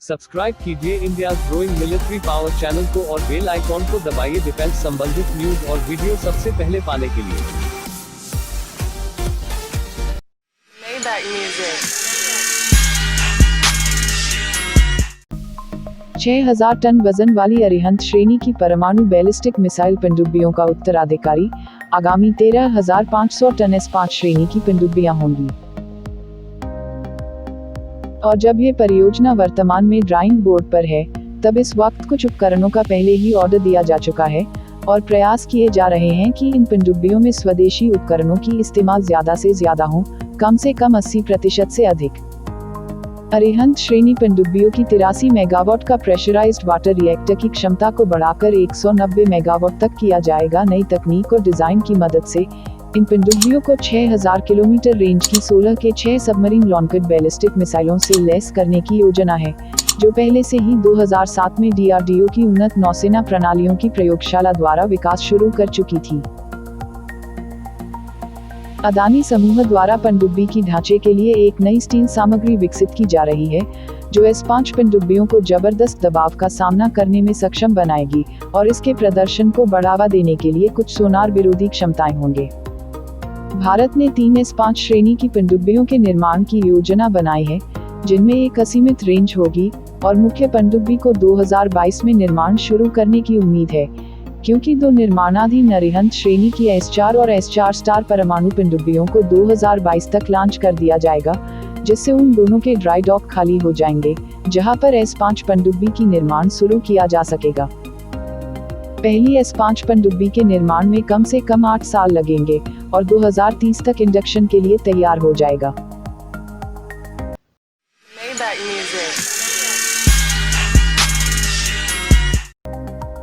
Subscribe कीजिए India growing military power channel को और बेल आइकॉन को दबाइए डिफेंस संबंधित न्यूज और वीडियो सबसे पहले पाने के लिए। 6,000 टन वजन वाली अरिहंत श्रेणी की परमाणु बैलिस्टिक मिसाइल पनडुब्बियों का उत्तराधिकारी आगामी 13,500 टन S-5 श्रेणी की पनडुब्बियां होंगी। और जब ये परियोजना वर्तमान में ड्राइंग बोर्ड पर है, तब इस वक्त कुछ उपकरणों का पहले ही ऑर्डर दिया जा चुका है और प्रयास किए जा रहे हैं कि इन पनडुब्बियों में स्वदेशी उपकरणों की इस्तेमाल ज्यादा से ज्यादा हो, कम से कम 80% से अधिक। अरिहंत श्रेणी पनडुब्बियों की 83 मेगावाट का प्रेशराइज्ड वाटर रिएक्टर की क्षमता को बढ़ाकर 190 मेगावाट तक किया जाएगा। नई तकनीक और डिजाइन की मदद से इन पनडुब्बियों को 6,000 किलोमीटर रेंज की 16 के 6 सबमरीन लॉन्चड बैलिस्टिक मिसाइलों से लैस करने की योजना है, जो पहले से ही 2007 में DRDO की उन्नत नौसेना प्रणालियों की प्रयोगशाला द्वारा विकास शुरू कर चुकी थी। अदानी समूह द्वारा पनडुब्बी की ढांचे के लिए एक नई स्टील सामग्री विकसित की जा रही है, जो S-5 पनडुब्बियों को जबरदस्त दबाव का सामना करने में सक्षम बनाएगी और इसके प्रदर्शन को बढ़ावा देने के लिए कुछ सोनार विरोधी क्षमताएं होंगे। भारत ने 3 S-5 श्रेणी की पनडुब्बियों के निर्माण की योजना बनाई है, जिनमें एक असीमित रेंज होगी और मुख्य पनडुब्बी को 2022 में निर्माण शुरू करने की उम्मीद है, क्योंकि 2 निर्माणाधीन अरिहंत श्रेणी की S-4 और S-4 स्टार परमाणु पनडुब्बियों को 2022 तक लॉन्च कर दिया जाएगा, जिससे उन दोनों के ड्राई डॉक खाली हो जाएंगे, जहां पर S-5 पनडुब्बी की निर्माण शुरू किया जा सकेगा। पहली S-5 पनडुब्बी के निर्माण में कम से कम 8 साल लगेंगे और 2030 तक इंडक्शन के लिए तैयार हो जाएगा।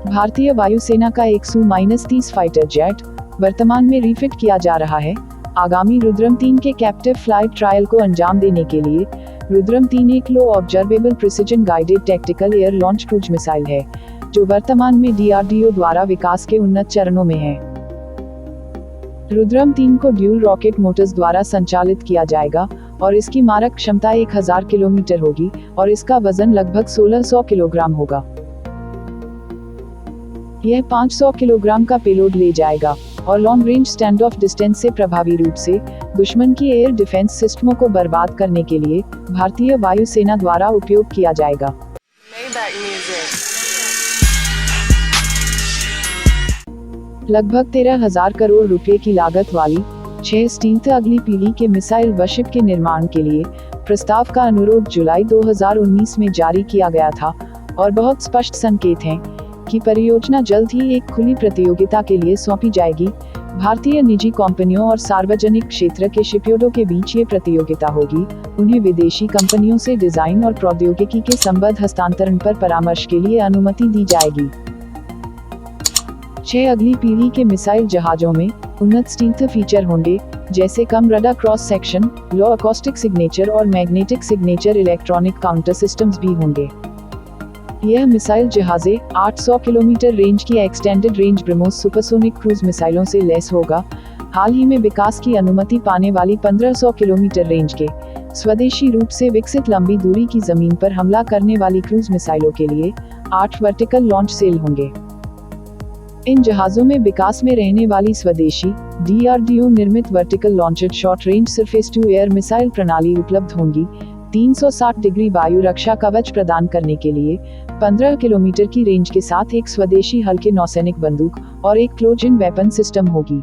भारतीय वायुसेना का एक Su-30 फाइटर जेट वर्तमान में रिफिट किया जा रहा है। आगामी रुद्रम 3 के कैप्टिव फ्लाइट ट्रायल को अंजाम देने के लिए रुद्रम 3 एक low observable precision guided tactical air launch cruise missile है, जो वर्तमान में DRDO द्वारा विकास के उन्नत चरणों में है। रुद्रम 3 को ड्यूल रॉकेट मोटर्स द्वारा संचालित किया जाएगा और इसकी मारक क्षमता 1000 किलोमीटर होगी और इसका वजन लगभग 1600 किलोग्राम होगा। यह 500 किलोग्राम का पेलोड ले जाएगा और long range stand of distance से प्रभावी रूप से दुश्मन की एयर डिफेंस सिस्टमों को बर्बाद करने के लिए भारतीय वायुसेना द्वारा उपयोग किया जाएगा। लगभग 13,000 करोड़ रुपए की लागत वाली 6 स्टील्थ अगली पीढ़ी के मिसाइल वशिप के निर्माण के लिए प्रस्ताव का अनुरोध जुलाई 2019 में जारी किया गया था और बहुत स्पष्ट संकेत हैं कि परियोजना जल्द ही एक खुली प्रतियोगिता के लिए सौंपी जाएगी। भारतीय निजी कंपनियों और सार्वजनिक क्षेत्र के शिपयार्डों के बीच ये प्रतियोगिता होगी। उन्हें विदेशी कंपनियों से डिजाइन और प्रौद्योगिकी के संबद्ध हस्तांतरण पर परामर्श के लिए अनुमति दी जाएगी। 6 अगली पीढ़ी के मिसाइल जहाजों में उन्नत स्टील्थ फीचर होंगे, जैसे कम रडार क्रॉस सेक्शन, लो अकॉस्टिक सिग्नेचर और magnetic signature electronic counter systems भी होंगे। यह मिसाइल जहाज़े 800 किलोमीटर रेंज की extended range BrahMos supersonic cruise मिसाइलों से लैस होगा। हाल ही में विकास की अनुमति पाने वाली 1500 किलोमीटर रेंज के स्वदेशी रूप से विकसित लंबी दूरी की जमीन पर हमला करने वाली क्रूज मिसाइलों के लिए 8 वर्टिकल लॉन्च सेल होंगे। इन जहाज़ों में विकास में रहने वाली स्वदेशी DRDO निर्मित vertical launched short range surface to air missile प्रणाली उपलब्ध होंगी। 360 डिग्री वायु रक्षा कवच प्रदान करने के लिए 15 किलोमीटर की रेंज के साथ एक स्वदेशी हल्के नौसैनिक बंदूक और एक क्लोज इन वेपन सिस्टम होगी।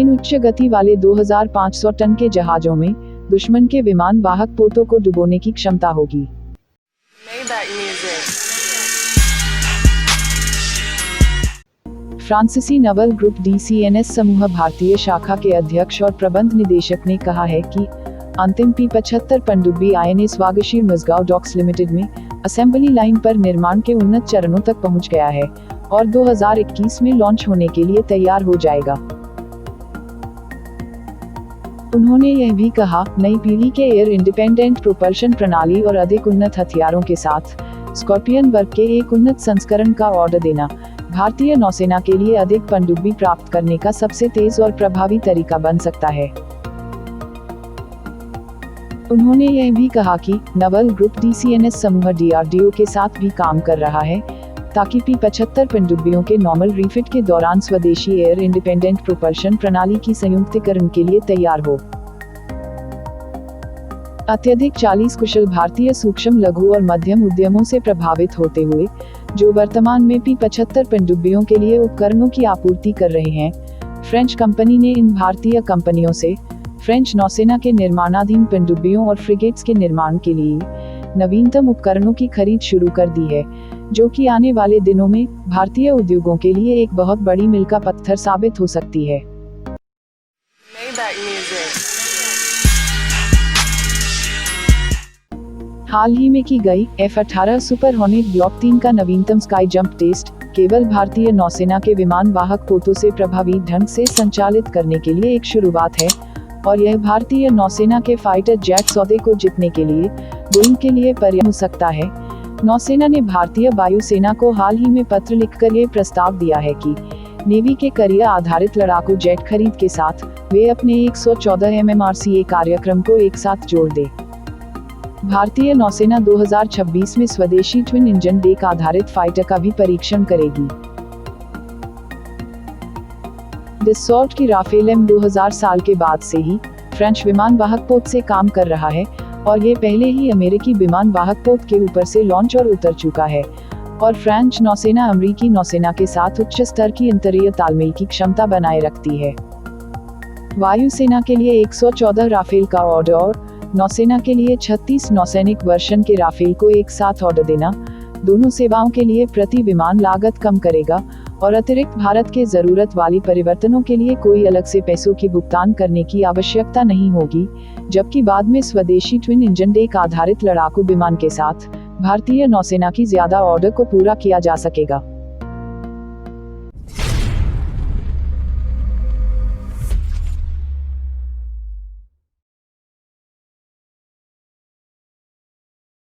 इन उच्च गति वाले 2500 टन के जहाजों में दुश्मन के विमान वाहक पोतों को डुबोने की क्षमता होगी। फ्रांसीसी नवल ग्रुप DCNS समूह भारतीय शाखा के अध्यक्ष और प्रबंध निदेशक ने कहा है कि अंतिम P-75 पनडुब्बी INS वागीशिर मज़गांव डॉक्स लिमिटेड में असेंबली लाइन पर निर्माण के उन्नत चरणों तक पहुंच गया है और 2021 में लॉन्च होने के लिए तैयार हो जाएगा। उन्होंने यह भी कहा, नई पीढ़ी के एयर इंडिपेंडेंट प्रोपल्शन प्रणाली और अधिक उन्नत हथियारों के साथ स्कॉर्पियन वर्ग के एक उन्नत संस्करण का ऑर्डर देना भारतीय नौसेना के लिए अधिक पनडुब्बी प्राप्त करने का सबसे तेज और प्रभावी तरीका बन सकता है। उन्होंने यह भी कहा कि नवल ग्रुप DCNS समूह DRDO के साथ भी काम कर रहा है ताकि P-75 पनडुब्बियों के नॉर्मल रिफिट के दौरान स्वदेशी एयर इंडिपेंडेंट प्रोपल्शन प्रणाली की संयुक्तिकरण के लिए तैयार हो। अत्यधिक 40 कुशल भारतीय सूक्ष्म लघु और मध्यम उद्यमों से प्रभावित होते हुए, जो वर्तमान में P-75 पनडुब्बियों के लिए उपकरणों की आपूर्ति कर रहे हैं, फ्रेंच कंपनी ने इन भारतीय कंपनियों से फ्रेंच नौसेना के निर्माणाधीन पनडुब्बियों और फ्रिगेट्स के निर्माण के लिए नवीनतम उपकरणों की खरीद शुरू कर दी है, जो कि आने वाले दिनों में भारतीय उद्योगों के लिए एक बहुत बड़ी मील का पत्थर साबित हो सकती है। हाल ही में की गई F-18 सुपर हॉर्नेट ब्लॉक 3 का नवीनतम स्काई जंप टेस्ट केवल भारतीय नौसेना के विमान वाहक पोतों से प्रभावी ढंग से संचालित करने के लिए एक शुरुआत है, और यह भारतीय नौसेना के फाइटर जेट सौदे को जीतने के लिए बोइंग के लिए पर्याप्त हो सकता है। नौसेना ने भारतीय वायुसेना को हाल ही में पत्र लिखकर ये प्रस्ताव दिया है कि नेवी के करियर आधारित लड़ाकू जेट खरीद के साथ वे अपने 114 MMRCA कार्यक्रम को एक साथ जोड़ दे। भारतीय नौसेना 2026 में स्वदेशी ट्विन इंजन डेक आधारित फाइटर का भी परीक्षण करेगी। डसॉल्ट की राफेल M2000 साल के बाद से ही फ्रेंच विमान वाहक पोत से काम कर रहा है, और ये पहले ही अमेरिकी विमान वाहक पोत के ऊपर से लॉन्च और उतर चुका है, और फ्रेंच नौसेना अमेरिकी नौसेना के साथ उच्च स्तर की अंतरीय तालमेल की क्षमता बनाए रखती है। वायुसेना के लिए 114 राफेल का ऑर्डर और नौसेना के लिए 36 नौसैनिक वर्षन के राफेल को एक साथ ऑर्डर देना दोनों सेवाओं के लिए प्रति विमान लागत कम करेगा, और अतिरिक्त भारत के जरूरत वाली परिवर्तनों के लिए कोई अलग से पैसों की भुगतान करने की आवश्यकता नहीं होगी, जबकि बाद में स्वदेशी ट्विन इंजन डेक आधारित लड़ाकू विमान के साथ भारतीय नौसेना की ज्यादा ऑर्डर को पूरा किया जा सकेगा।